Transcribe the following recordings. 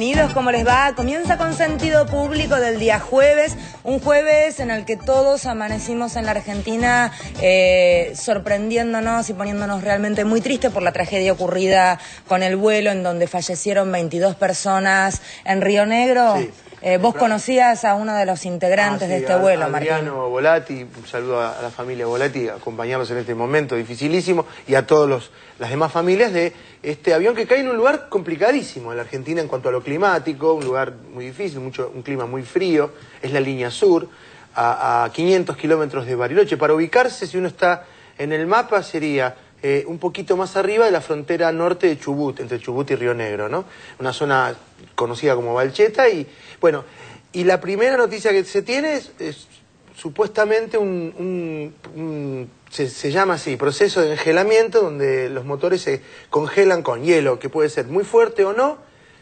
bienvenidos, ¿cómo les va? Comienza con Sentido Público del día jueves, un jueves en el que todos amanecimos en la Argentina sorprendiéndonos y poniéndonos realmente muy tristes por la tragedia ocurrida con el vuelo en donde fallecieron 22 personas en Río Negro. Sí. Vos conocías a uno de los integrantes de este vuelo, Martín. Adriano Volati, un saludo a la familia Volati, acompañarlos en este momento dificilísimo, y a todas las demás familias de este avión que cae en un lugar complicadísimo en la Argentina en cuanto a lo climático, un lugar muy difícil, un clima muy frío, es la línea sur, a 500 kilómetros de Bariloche. Para ubicarse, si uno está en el mapa, sería un poquito más arriba de la frontera norte de Chubut, entre Chubut y Río Negro, ¿no? Una zona conocida como Balcheta, y bueno, y la primera noticia que se tiene es supuestamente se llama así, proceso de engelamiento, donde los motores se congelan con hielo, que puede ser muy fuerte o no,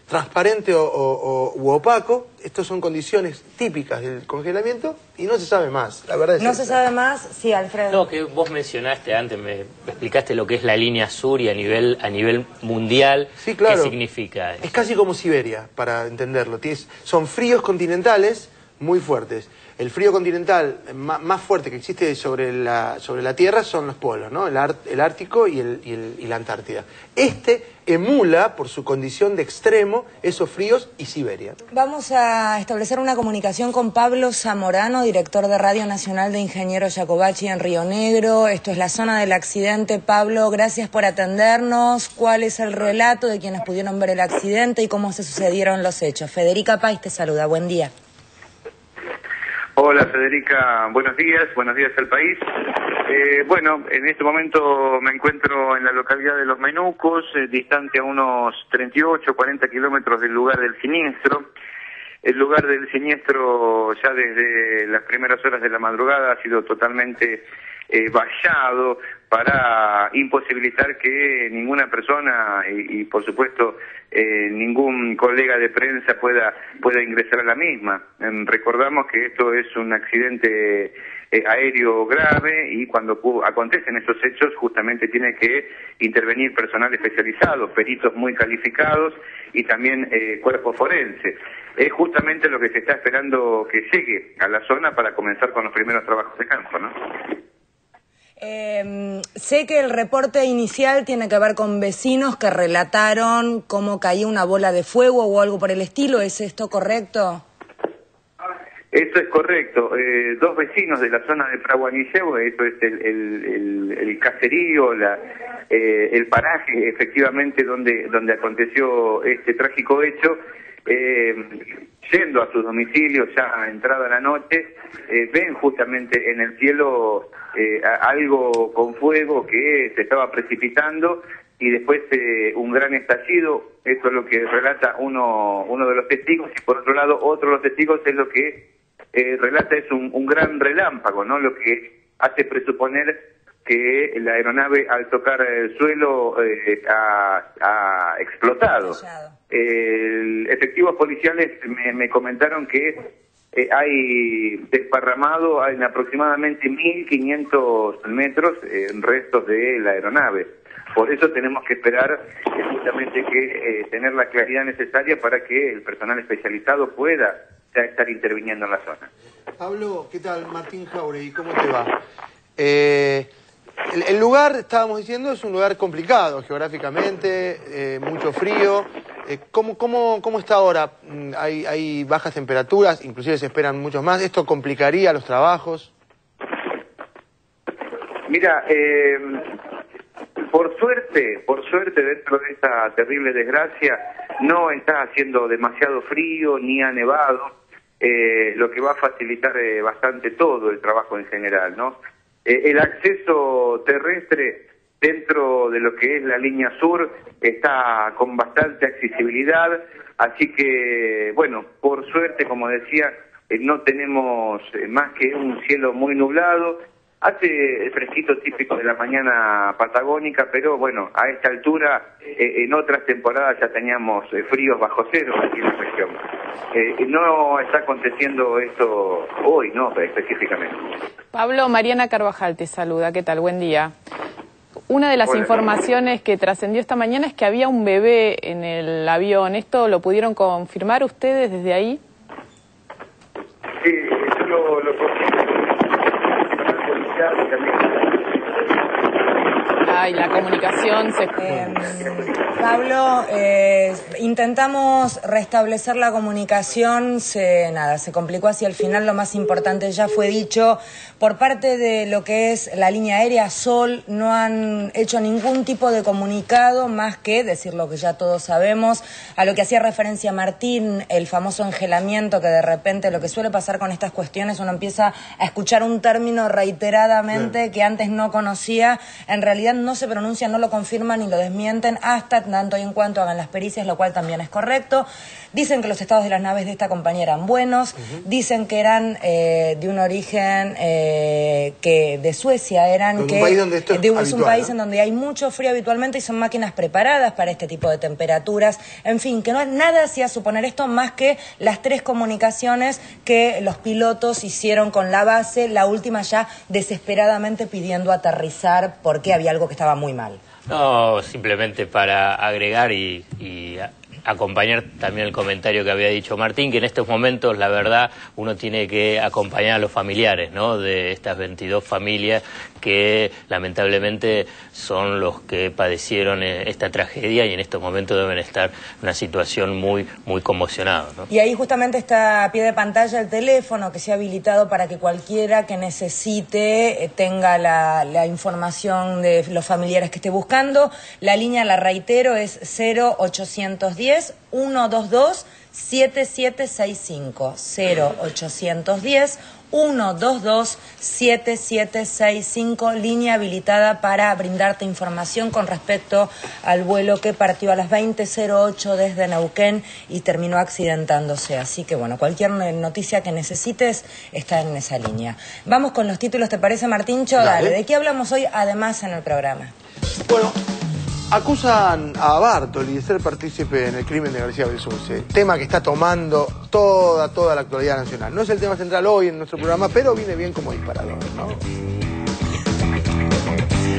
transparente u opaco. Estas son condiciones típicas del congelamiento y no se sabe más, la verdad es No se sabe más, sí, Alfredo. No, que vos mencionaste antes, me explicaste lo que es la línea sur y a nivel mundial. Sí, claro. ¿Qué significa eso? Es casi como Siberia, para entenderlo. Son fríos continentales muy fuertes. El frío continental más fuerte que existe sobre la Tierra son los polos, ¿no? El Ártico y la Antártida. Este emula, por su condición de extremo, esos fríos y Siberia. Vamos a establecer una comunicación con Pablo Zamorano, director de Radio Nacional de Ingenieros Jacobacci en Río Negro. Esto es la zona del accidente. Pablo, gracias por atendernos. ¿Cuál es el relato de quienes pudieron ver el accidente y cómo se sucedieron los hechos? Federica País te saluda. Buen día. Hola Federica, buenos días al país. Bueno, en este momento me encuentro en la localidad de Los Menucos, distante a unos 38, 40 kilómetros del lugar del siniestro. El lugar del siniestro ya desde las primeras horas de la madrugada ha sido totalmente vallado para imposibilitar que ninguna persona y por supuesto ningún colega de prensa pueda ingresar a la misma. Recordamos que esto es un accidente aéreo grave y cuando acontecen estos hechos justamente tiene que intervenir personal especializado, peritos muy calificados y también cuerpo forense. Es justamente lo que se está esperando que llegue a la zona para comenzar con los primeros trabajos de campo, ¿no? Sé que el reporte inicial tiene que ver con vecinos que relataron cómo caía una bola de fuego o algo por el estilo. ¿Es esto correcto? Eso es correcto. Dos vecinos de la zona de Praguanilleu, eso es el caserío, el paraje efectivamente donde aconteció este trágico hecho, yendo a sus domicilios ya entrada la noche, ven justamente en el cielo algo con fuego que se estaba precipitando y después un gran estallido. Esto es lo que relata uno de los testigos, y por otro lado otro de los testigos es lo que relata es un gran relámpago, ¿no? Lo que hace presuponer que la aeronave al tocar el suelo ha explotado. Efectivos policiales me comentaron que hay desparramado en aproximadamente 1.500 metros restos de la aeronave. Por eso tenemos que esperar justamente que tener la claridad necesaria para que el personal especializado pueda ya estar interviniendo en la zona. Pablo, ¿qué tal? Martín Jauregui, ¿cómo te va? El lugar, estábamos diciendo, es un lugar complicado geográficamente, mucho frío. ¿Cómo está ahora? ¿Hay bajas temperaturas? Inclusive se esperan muchos más. ¿Esto complicaría los trabajos? Mira, por suerte dentro de esta terrible desgracia no está haciendo demasiado frío ni ha nevado, lo que va a facilitar bastante todo el trabajo en general, ¿no? El acceso terrestre dentro de lo que es la línea sur está con bastante accesibilidad, así que, bueno, por suerte, como decía, no tenemos más que un cielo muy nublado. Hace el fresquito típico de la mañana patagónica, pero bueno, a esta altura, en otras temporadas ya teníamos fríos bajo cero aquí en la región. No está aconteciendo esto hoy, ¿no? Específicamente. Pablo, Mariana Carvajal te saluda, ¿qué tal? Buen día. Una de las Hola. informaciones que trascendió esta mañana es que había un bebé en el avión. ¿Esto lo pudieron confirmar ustedes desde ahí? Sí, yo lo confirmo. Ay, la comunicación se... Pablo, intentamos restablecer la comunicación, se complicó hacia el final. Lo más importante ya fue dicho. Por parte de lo que es la línea aérea Sol, no han hecho ningún tipo de comunicado más que decir lo que ya todos sabemos. A lo que hacía referencia Martín, el famoso engelamiento, que de repente lo que suele pasar con estas cuestiones, uno empieza a escuchar un término reiteradamente que antes no conocía. En realidad no se pronuncia, no lo confirman ni lo desmienten hasta tanto y en cuanto hagan las pericias, lo cual también es correcto. Dicen que los estados de las naves de esta compañía eran buenos, dicen que eran de un origen que de Suecia eran, que un país donde esto es un país, ¿no? en donde hay mucho frío habitualmente y son máquinas preparadas para este tipo de temperaturas. En fin, que no nada hacía suponer esto más que las 3 comunicaciones que los pilotos hicieron con la base, la última ya desesperadamente pidiendo aterrizar porque había algo que estaba muy mal. No, simplemente para agregar y acompañar también el comentario que había dicho Martín, que en estos momentos, la verdad, uno tiene que acompañar a los familiares, ¿no?, de estas 22 familias que lamentablemente son los que padecieron esta tragedia y en estos momentos deben estar en una situación muy conmocionada, ¿no? Y ahí justamente está a pie de pantalla el teléfono que se ha habilitado para que cualquiera que necesite tenga la información de los familiares que esté buscando. La línea, la reitero, es 0810-122-7765. 0810-122-7765, línea habilitada para brindarte información con respecto al vuelo que partió a las 20:08 desde Neuquén y terminó accidentándose. Así que bueno, cualquier noticia que necesites está en esa línea. Vamos con los títulos, ¿te parece, Martíncho? Dale. ¿De qué hablamos hoy además en el programa? Bueno, acusan a Bartoli de ser partícipe en el crimen de García Belsunce, tema que está tomando toda la actualidad nacional. No es el tema central hoy en nuestro programa, pero viene bien como disparador, ¿no?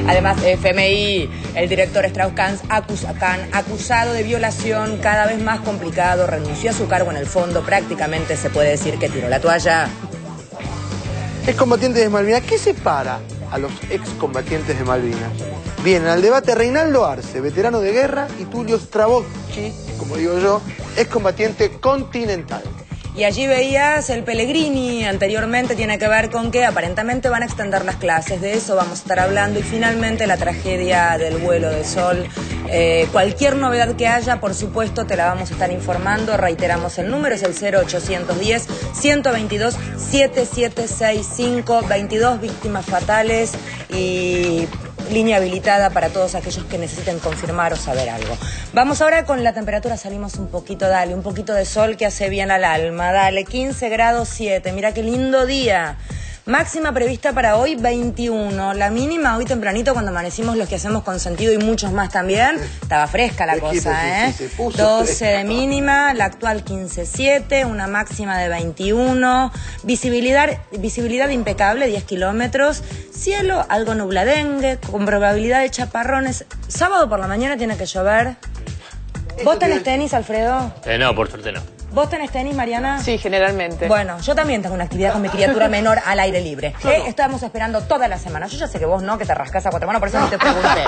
Además, FMI, el director Strauss-Kahn, acusado de violación, cada vez más complicado, renunció a su cargo en el fondo, prácticamente se puede decir que tiró la toalla. Excombatientes de Malvinas, ¿qué separa a los excombatientes de Malvinas? Vienen al debate Reinaldo Arce, veterano de guerra, y Tulio Strabocchi, como digo yo, excombatiente continental. Y allí veías el Pellegrini, anteriormente tiene que ver con que aparentemente van a extender las clases, de eso vamos a estar hablando, y finalmente la tragedia del vuelo de Sol. Cualquier novedad que haya, por supuesto, te la vamos a estar informando. Reiteramos el número, es el 0810-122-7765, 22 víctimas fatales y línea habilitada para todos aquellos que necesiten confirmar o saber algo. Vamos ahora con la temperatura, salimos un poquito, dale, un poquito de sol que hace bien al alma, dale, 15 grados 7, mira qué lindo día. Máxima prevista para hoy, 21. La mínima hoy tempranito, cuando amanecimos los que hacemos con sentido y muchos más también, estaba fresca la cosa, ¿eh? 12 de mínima, la actual 15,7, una máxima de 21. Visibilidad impecable, 10 kilómetros. Cielo algo nubladengue, con probabilidad de chaparrones. Sábado por la mañana tiene que llover. ¿Vos tenés tenis, Alfredo? No, por suerte no. ¿Vos tenés tenis, Mariana? Sí, generalmente. Bueno, yo también tengo una actividad con mi criatura menor al aire libre. Estamos esperando toda la semana. Yo ya sé que vos no, que te rascás a 4 manos, por eso ni te pregunté.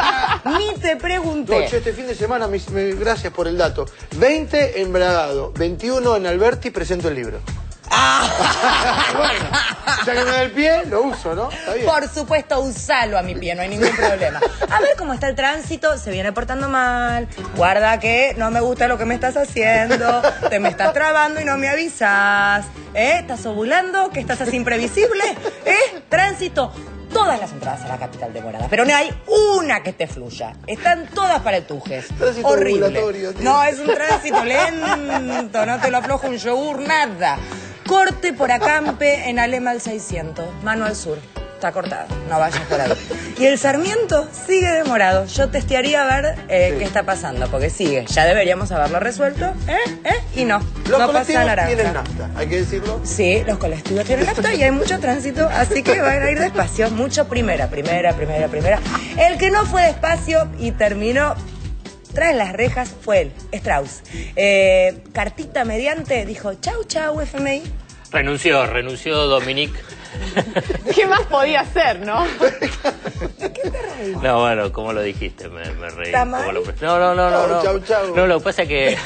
Ni te pregunté. No, che, este fin de semana, gracias por el dato. 20 en Bragado, 21 en Alberti, presento el libro. Bueno, ya que me da el pie, lo uso, ¿no? Está bien. Por supuesto, usalo a mi pie, no hay ningún problema. A ver cómo está el tránsito, se viene portando mal. Guarda que no me gusta lo que me estás haciendo, te me estás trabando y no me avisas. ¿Estás ovulando? ¿Que estás así imprevisible? Tránsito. Todas las entradas a la capital demoradas, pero no hay una que te fluya. Están todas para el Tujes. Tránsito horrible. Tío. No, es un tránsito lento, no te lo afloja un yogur, nada. Corte por Acampe en Alema al 600, mano al sur. está cortado, no vayas por ahí. Y el Sarmiento sigue demorado. Yo testearía a ver qué está pasando, porque sigue. Ya deberíamos haberlo resuelto, y no. Los no colectivos pasa naranja. tienen nafta, hay que decirlo. Sí, los colectivos tienen nafta y hay mucho tránsito, así que van a ir despacio. Mucho primera. El que no fue despacio y terminó tras las rejas fue él, Strauss. Cartita mediante dijo, chau, FMI. Renunció Dominique. ¿Qué más podía hacer, no? ¿Qué te reís? No, bueno, como lo dijiste, me reí. ¿Está mal? No. Chau. No, lo que pasa es que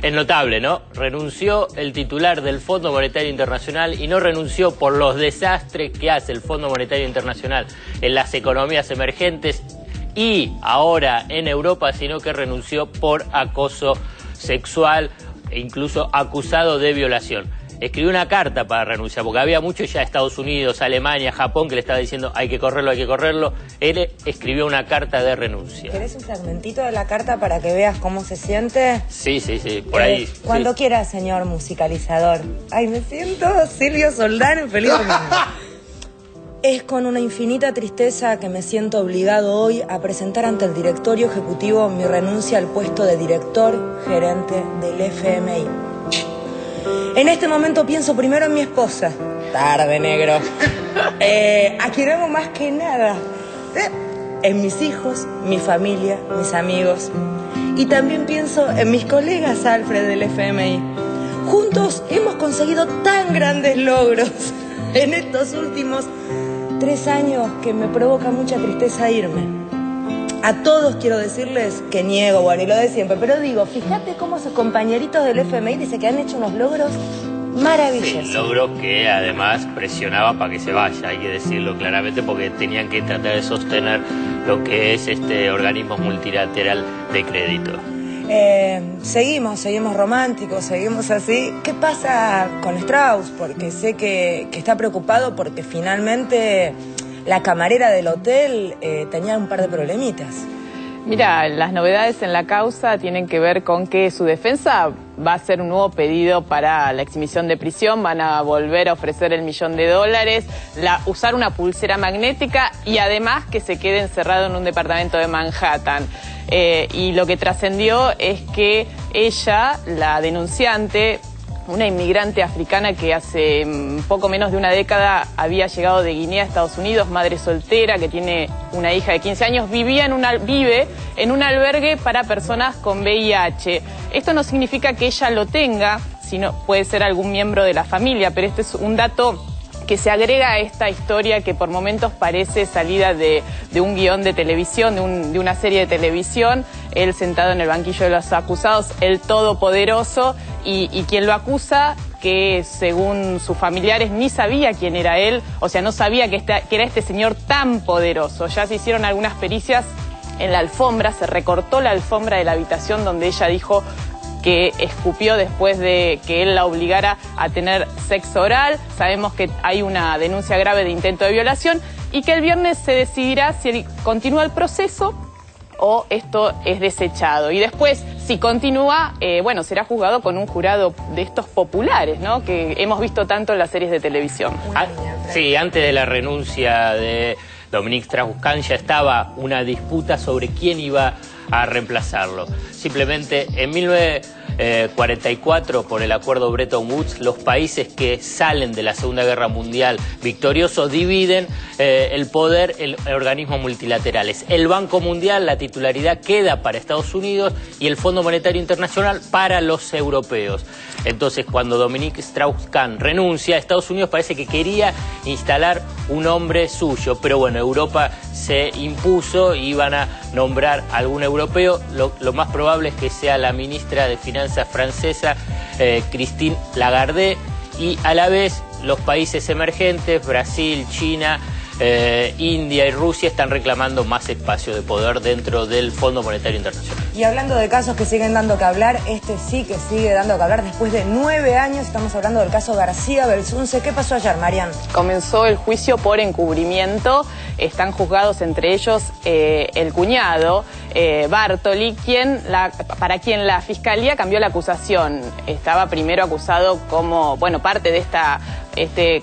es notable, ¿no? Renunció el titular del Fondo Monetario Internacional y no renunció por los desastres que hace el Fondo Monetario Internacional en las economías emergentes y ahora en Europa, sino que renunció por acoso sexual e incluso acusado de violación. Escribió una carta para renunciar, porque había muchos ya Estados Unidos, Alemania, Japón, que le estaba diciendo hay que correrlo. Él escribió una carta de renuncia. ¿Querés un fragmentito de la carta para que veas cómo se siente? Sí, por ahí. Cuando quiera, señor musicalizador. Ay, me siento Silvio Soldán en Feliz Domingo. Es con una infinita tristeza que me siento obligado hoy a presentar ante el directorio ejecutivo mi renuncia al puesto de director gerente del FMI. En este momento pienso primero en mi esposa. Tarde, negro. A quien amo más que nada. En mis hijos, mi familia, mis amigos. Y también pienso en mis colegas, Alfred, del FMI. Juntos hemos conseguido tan grandes logros en estos últimos 3 años que me provoca mucha tristeza irme. A todos quiero decirles que niego, bueno, y lo de siempre, pero digo, fíjate cómo esos compañeritos del FMI dicen que han hecho unos logros maravillosos. Sí, logros que además presionaba para que se vaya, hay que decirlo claramente, porque tenían que tratar de sostener lo que es este organismo multilateral de crédito. Seguimos románticos, seguimos así. ¿Qué pasa con Strauss? Porque sé que está preocupado porque finalmente la camarera del hotel tenía un par de problemitas. Mira, las novedades en la causa tienen que ver con que su defensa va a hacer un nuevo pedido para la exhibición de prisión, van a volver a ofrecer el $1.000.000, usar una pulsera magnética y además que se quede encerrado en un departamento de Manhattan. Y lo que trascendió es que ella, la denunciante, una inmigrante africana que hace poco menos de una década había llegado de Guinea a Estados Unidos, madre soltera, que tiene una hija de 15 años, vive en un albergue para personas con VIH. Esto no significa que ella lo tenga, sino puede ser algún miembro de la familia, pero este es un dato que se agrega a esta historia que por momentos parece salida de un guión de televisión, de una serie de televisión. Él sentado en el banquillo de los acusados, el todopoderoso, y quien lo acusa, que según sus familiares ni sabía quién era él, o sea, no sabía que era este señor tan poderoso. Ya se hicieron algunas pericias en la alfombra, se recortó la alfombra de la habitación donde ella dijo que escupió después de que él la obligara a tener sexo oral. Sabemos que hay una denuncia grave de intento de violación y que el viernes se decidirá si continúa el proceso o esto es desechado. Y después, si continúa, bueno, será juzgado con un jurado de estos populares, ¿no?, que hemos visto tanto en las series de televisión. Sí, antes de la renuncia de Dominique Strauss-Kahn ya estaba una disputa sobre quién iba a reemplazarlo. Simplemente en 1944, por el acuerdo Bretton Woods, los países que salen de la Segunda Guerra Mundial victoriosos dividen el poder en organismos multilaterales. El Banco Mundial, la titularidad queda para Estados Unidos y el Fondo Monetario Internacional para los europeos. Entonces, cuando Dominique Strauss-Kahn renuncia, Estados Unidos parece que quería instalar un hombre suyo, pero bueno, Europa se impuso y iban a nombrar a algún europeo. Lo más probable es que sea la ministra de Finanzas francesa, Christine Lagarde, y a la vez los países emergentes, Brasil, China, India y Rusia, están reclamando más espacio de poder dentro del Fondo Monetario Internacional. Y hablando de casos que siguen dando que hablar, este sí que sigue dando que hablar después de 9 años. Estamos hablando del caso García Belsunce. ¿Qué pasó ayer, Marian? Comenzó el juicio por encubrimiento. Están juzgados entre ellos el cuñado, Bartoli, para quien la Fiscalía cambió la acusación. Estaba primero acusado como, bueno, parte de esta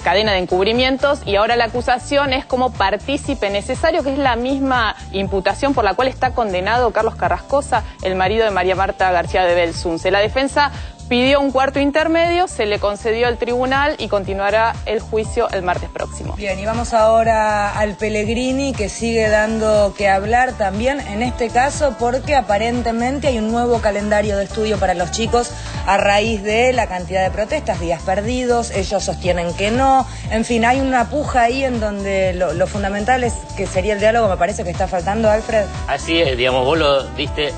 cadena de encubrimientos, y ahora la acusación es como partícipe necesario, que es la misma imputación por la cual está condenado Carlos Carrascosa, el marido de María Marta García de Belsunce. La defensa pidió un cuarto intermedio, se le concedió al tribunal y continuará el juicio el martes próximo. Bien, y vamos ahora al Pellegrini, que sigue dando que hablar también en este caso, porque aparentemente hay un nuevo calendario de estudio para los chicos a raíz de la cantidad de protestas, días perdidos. Ellos sostienen que no. En fin, hay una puja ahí en donde lo fundamental es que sería el diálogo. Me parece que está faltando, Alfred. Así es, digamos, vos lo diste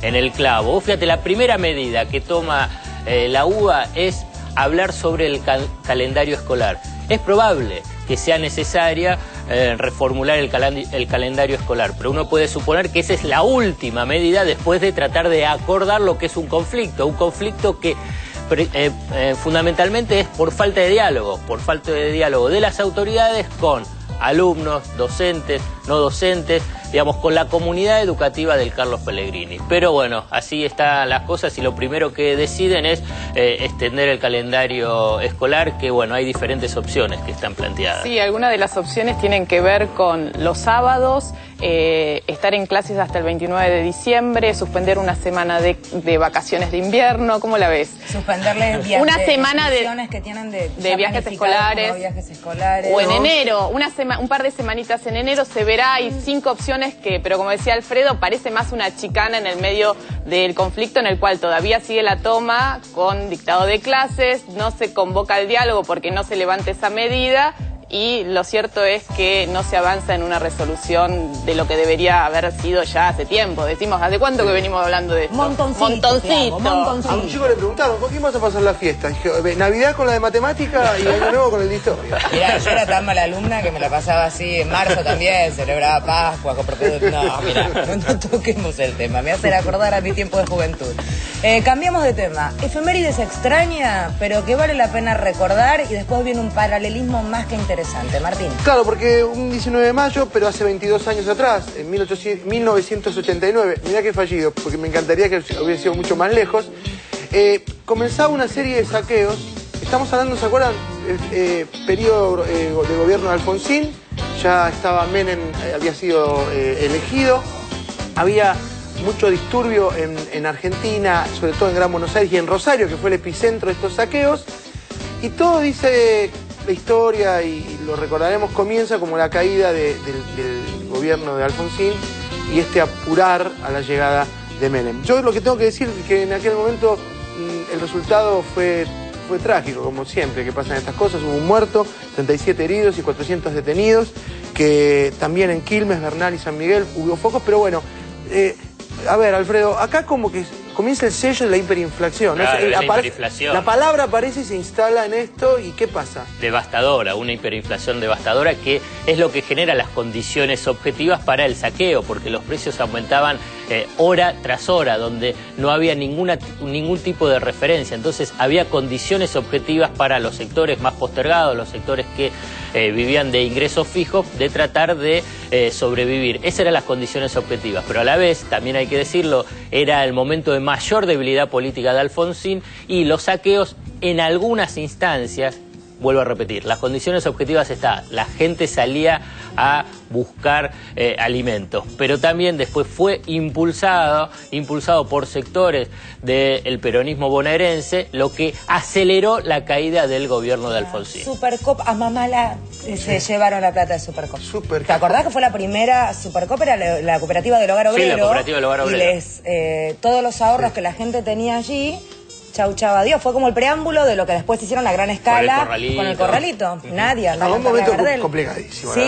en el clavo. Vos fíjate, la primera medida que toma la UBA es hablar sobre el calendario escolar. Es probable que sea necesaria reformular el calendario escolar, pero uno puede suponer que esa es la última medida después de tratar de acordar lo que es un conflicto que fundamentalmente es por falta de diálogo de las autoridades con alumnos, docentes, no docentes, digamos, con la comunidad educativa del Carlos Pellegrini. Pero bueno, así están las cosas, y lo primero que deciden es extender el calendario escolar, que bueno, hay diferentes opciones que están planteadas. Sí, algunas de las opciones tienen que ver con los sábados, estar en clases hasta el 29 de diciembre, suspender una semana de vacaciones de invierno. ¿Cómo la ves? Suspenderles una semana de que tienen de viajes escolares, o en enero, un par de semanitas en enero se verá. Hay 5 opciones pero como decía Alfredo, parece más una chicana en el medio del conflicto, en el cual todavía sigue la toma con dictado de clases, no se convoca el diálogo porque no se levante esa medida, y lo cierto es que no se avanza en una resolución de lo que debería haber sido ya hace tiempo. Decimos, ¿hace cuánto que venimos hablando de esto? Montoncito. A un chico le preguntaron, ¿con quién vas a pasar la fiesta? Dije, Navidad con la de matemática y Año Nuevo con el de historia. Mirá, yo era tan mala alumna que me la pasaba así. En marzo también, celebraba Pascua, no, mirá, no toquemos el tema. Me hace acordar a mi tiempo de juventud. Cambiamos de tema. Efemérides extraña, pero que vale la pena recordar, y después viene un paralelismo más que interesante. Martín. Claro, porque un 19 de mayo, pero hace 22 años atrás, en 1989, mirá que fallido, porque me encantaría que hubiera sido mucho más lejos, comenzaba una serie de saqueos. Estamos hablando, ¿se acuerdan? Periodo de gobierno de Alfonsín, ya estaba Menem, había sido elegido, había mucho disturbio en Argentina, sobre todo en Gran Buenos Aires y en Rosario, que fue el epicentro de estos saqueos, y todo dice la historia, y lo recordaremos, comienza como la caída del gobierno de Alfonsín y apurar a la llegada de Menem. Yo lo que tengo que decir es que en aquel momento el resultado fue trágico, como siempre que pasan estas cosas. Hubo un muerto, 37 heridos y 400 detenidos, que también en Quilmes, Bernal y San Miguel hubo focos, pero bueno, a ver, Alfredo, acá como que comienza el sello de la hiperinflación. Claro, la hiperinflación. La palabra aparece y se instala en esto, ¿y qué pasa? Devastadora, una hiperinflación devastadora, que es lo que genera las condiciones objetivas para el saqueo, porque los precios aumentaban hora tras hora, donde no había ningún tipo de referencia. Entonces había condiciones objetivas para los sectores más postergados, los sectores que vivían de ingresos fijos, de tratar de sobrevivir. Esas eran las condiciones objetivas, pero a la vez, también hay que decirlo, era el momento de mayor debilidad política de Alfonsín, y los saqueos en algunas instancias, vuelvo a repetir, las condiciones objetivas estaban, la gente salía a buscar alimentos, pero también después fue impulsado por sectores del peronismo bonaerense, lo que aceleró la caída del gobierno de Alfonsín. Supercop, a Mamala se llevaron la plata de Supercop. ¿Te acordás que fue la primera? Supercop era la cooperativa del Hogar Obrero. Sí, la cooperativa del Hogar Obrero. Y todos los ahorros que la gente tenía allí, chau, chau, adiós. Fue como el preámbulo de lo que después hicieron a gran escala con el corralito. Nadie. Un momento complicadísimo. Sí,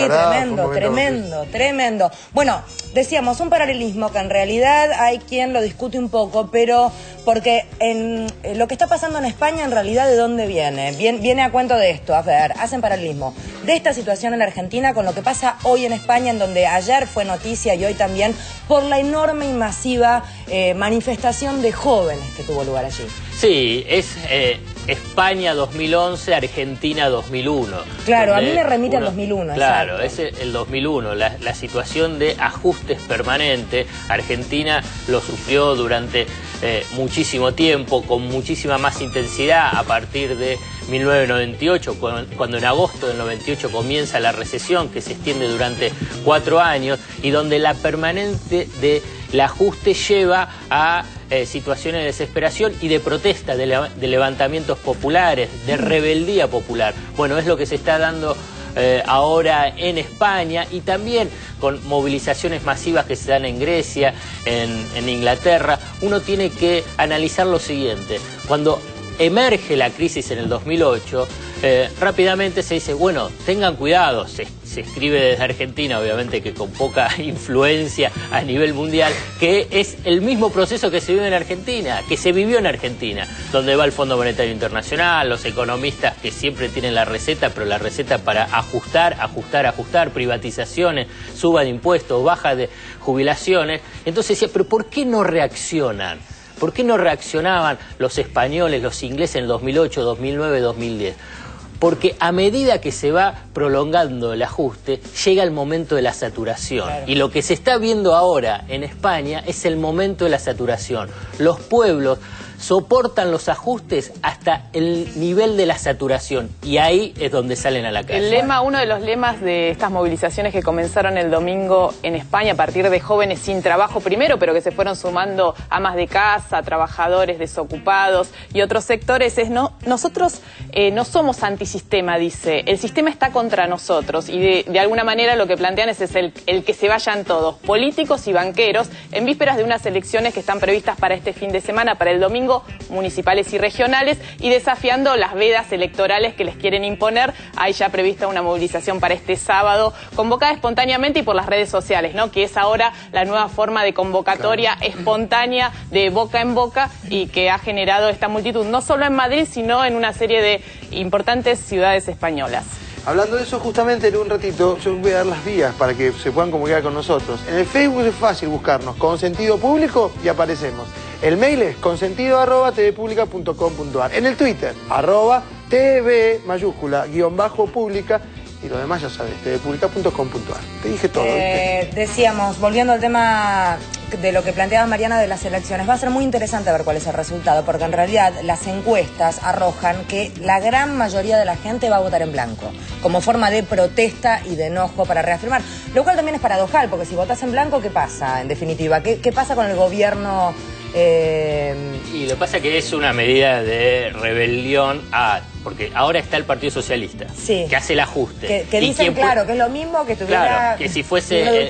tremendo. Bueno, decíamos, un paralelismo que en realidad hay quien lo discute un poco, pero porque lo que está pasando en España, en realidad, ¿de dónde viene? Viene a cuento de esto. A ver, hacen paralelismo. de esta situación en Argentina con lo que pasa hoy en España, en donde ayer fue noticia y hoy también, por la enorme y masiva manifestación de jóvenes que tuvo lugar allí. Sí, es España 2011, Argentina 2001. Claro, a mí me remite al 2001. Claro, exacto. es el 2001, la situación de ajustes permanentes. Argentina lo sufrió durante muchísimo tiempo, con muchísima más intensidad a partir de 1998, cuando en agosto del 98 comienza la recesión que se extiende durante 4 años y donde la permanente del ajuste lleva a situaciones de desesperación y de protesta, de levantamientos populares, de rebeldía popular. Bueno, es lo que se está dando ahora en España y también con movilizaciones masivas que se dan en Grecia, en Inglaterra. Uno tiene que analizar lo siguiente. Cuando emerge la crisis en el 2008, rápidamente se dice, bueno, tengan cuidado, se escribe desde Argentina, obviamente que con poca influencia a nivel mundial, que es el mismo proceso que se vive en Argentina, que se vivió en Argentina, donde va el Fondo Monetario Internacional, los economistas que siempre tienen la receta, pero la receta para ajustar, privatizaciones, suba de impuestos, baja de jubilaciones. Entonces decía, pero ¿por qué no reaccionan? ¿Por qué no reaccionaban los españoles, los ingleses en el 2008, 2009, 2010? Porque a medida que se va prolongando el ajuste, llega el momento de la saturación. Claro. Y lo que se está viendo ahora en España es el momento de la saturación. Los pueblos soportan los ajustes hasta el nivel de la saturación y ahí es donde salen a la calle. Uno de los lemas de estas movilizaciones que comenzaron el domingo en España a partir de jóvenes sin trabajo primero, pero que se fueron sumando amas de casa, trabajadores desocupados y otros sectores es nosotros no somos antisistema, dice, el sistema está contra nosotros y de alguna manera lo que plantean es el que se vayan todos, políticos y banqueros, en vísperas de unas elecciones que están previstas para este fin de semana, para el domingo, municipales y regionales, y desafiando las vedas electorales que les quieren imponer. Hay ya prevista una movilización para este sábado, convocada espontáneamente y por las redes sociales, ¿no? Que es ahora la nueva forma de convocatoria espontánea de boca en boca y que ha generado esta multitud, no solo en Madrid, sino en una serie de importantes ciudades españolas. Hablando de eso, justamente en un ratito, yo voy a dar las vías para que se puedan comunicar con nosotros. En el Facebook es fácil buscarnos, Consentido Público, y aparecemos. El mail es consentido@tvpublica.com.ar. En el Twitter, @tv mayúscula _pública. Y lo demás ya sabes, tvpublica.com.ar. Te dije todo. Decíamos, volviendo al tema de lo que planteaba Mariana de las elecciones, va a ser muy interesante ver cuál es el resultado, porque en realidad las encuestas arrojan que la gran mayoría de la gente va a votar en blanco, como forma de protesta y de enojo para reafirmar. Lo cual también es paradojal, porque si votás en blanco, ¿qué pasa en definitiva? ¿Qué pasa con el gobierno? Y lo que pasa es que es una medida de rebelión porque ahora está el Partido Socialista, sí, que hace el ajuste. Que dicen, claro, que es lo mismo que tuviera, claro, que si fuese el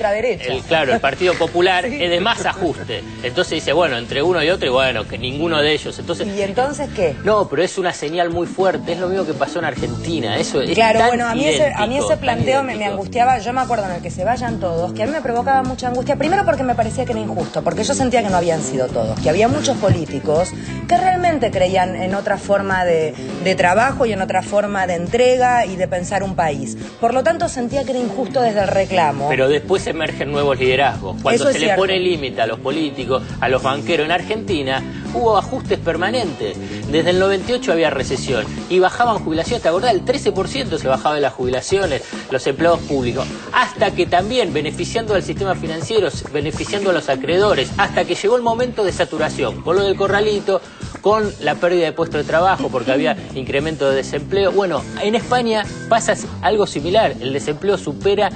Partido Popular sí, es de más ajuste. Entonces dice, bueno, entre uno y otro, y bueno, que ninguno de ellos. Entonces, ¿y entonces qué? No, pero es una señal muy fuerte, es lo mismo que pasó en Argentina. Eso es claro, bueno, a mí ese planteo me angustiaba. Yo me acuerdo en el que se vayan todos, que a mí me provocaba mucha angustia. Primero porque me parecía que era injusto, porque yo sentía que no habían sido todos, que había muchos políticos que realmente creían en otra forma de trabajo y en otra forma de entrega y de pensar un país. Por lo tanto, sentía que era injusto desde el reclamo. Pero después emergen nuevos liderazgos. Cuando se le pone límite a los políticos, a los banqueros en Argentina, hubo ajustes permanentes. Desde el 98 había recesión y bajaban jubilaciones. ¿Te acordás? El 13% se bajaba de las jubilaciones, los empleados públicos. Hasta que también, beneficiando al sistema financiero, beneficiando a los acreedores, hasta que llegó el momento de saturación, con lo del corralito, con la pérdida de puestos de trabajo, porque había incremento de desempleo. Bueno, en España pasa algo similar. El desempleo supera,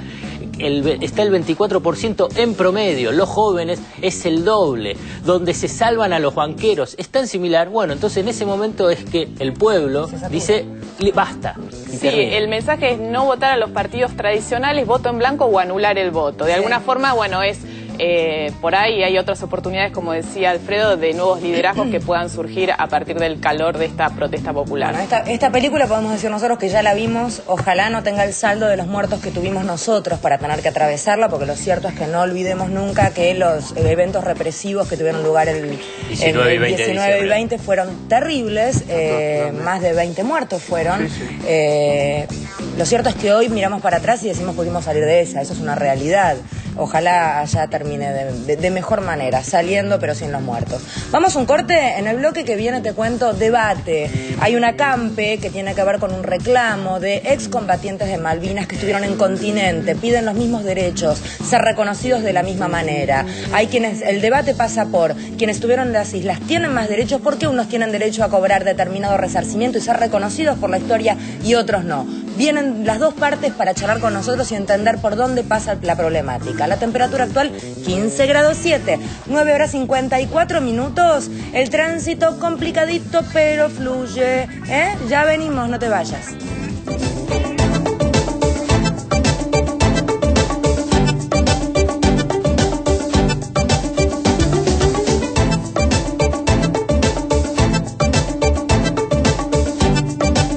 está el 24% en promedio. Los jóvenes es el doble. Donde se salvan a los banqueros es tan similar. Bueno, entonces en ese momento es que el pueblo dice, basta. Sí, el mensaje es no votar a los partidos tradicionales, voto en blanco o anular el voto. De alguna forma, bueno, es por ahí hay otras oportunidades, como decía Alfredo, de nuevos liderazgos que puedan surgir a partir del calor de esta protesta popular. Bueno, esta película podemos decir nosotros que ya la vimos, ojalá no tenga el saldo de los muertos que tuvimos nosotros para tener que atravesarla, porque lo cierto es que no olvidemos nunca que los eventos represivos que tuvieron lugar el 19 y 20 fueron terribles, más de 20 muertos fueron. Lo cierto es que hoy miramos para atrás y decimos pudimos salir de esa, eso es una realidad. Ojalá allá termine de mejor manera, saliendo pero sin los muertos. Vamos a un corte, en el bloque que viene te cuento debate. Hay una CAMPE que tiene que ver con un reclamo de excombatientes de Malvinas que estuvieron en continente, piden los mismos derechos, ser reconocidos de la misma manera. Hay quienes, el debate pasa por quienes estuvieron en las islas tienen más derechos, porque unos tienen derecho a cobrar determinado resarcimiento y ser reconocidos por la historia y otros no. Vienen las dos partes para charlar con nosotros y entender por dónde pasa la problemática. La temperatura actual 15 grados 7, 9 horas 54 minutos. El tránsito complicadito pero fluye. Ya venimos, no te vayas.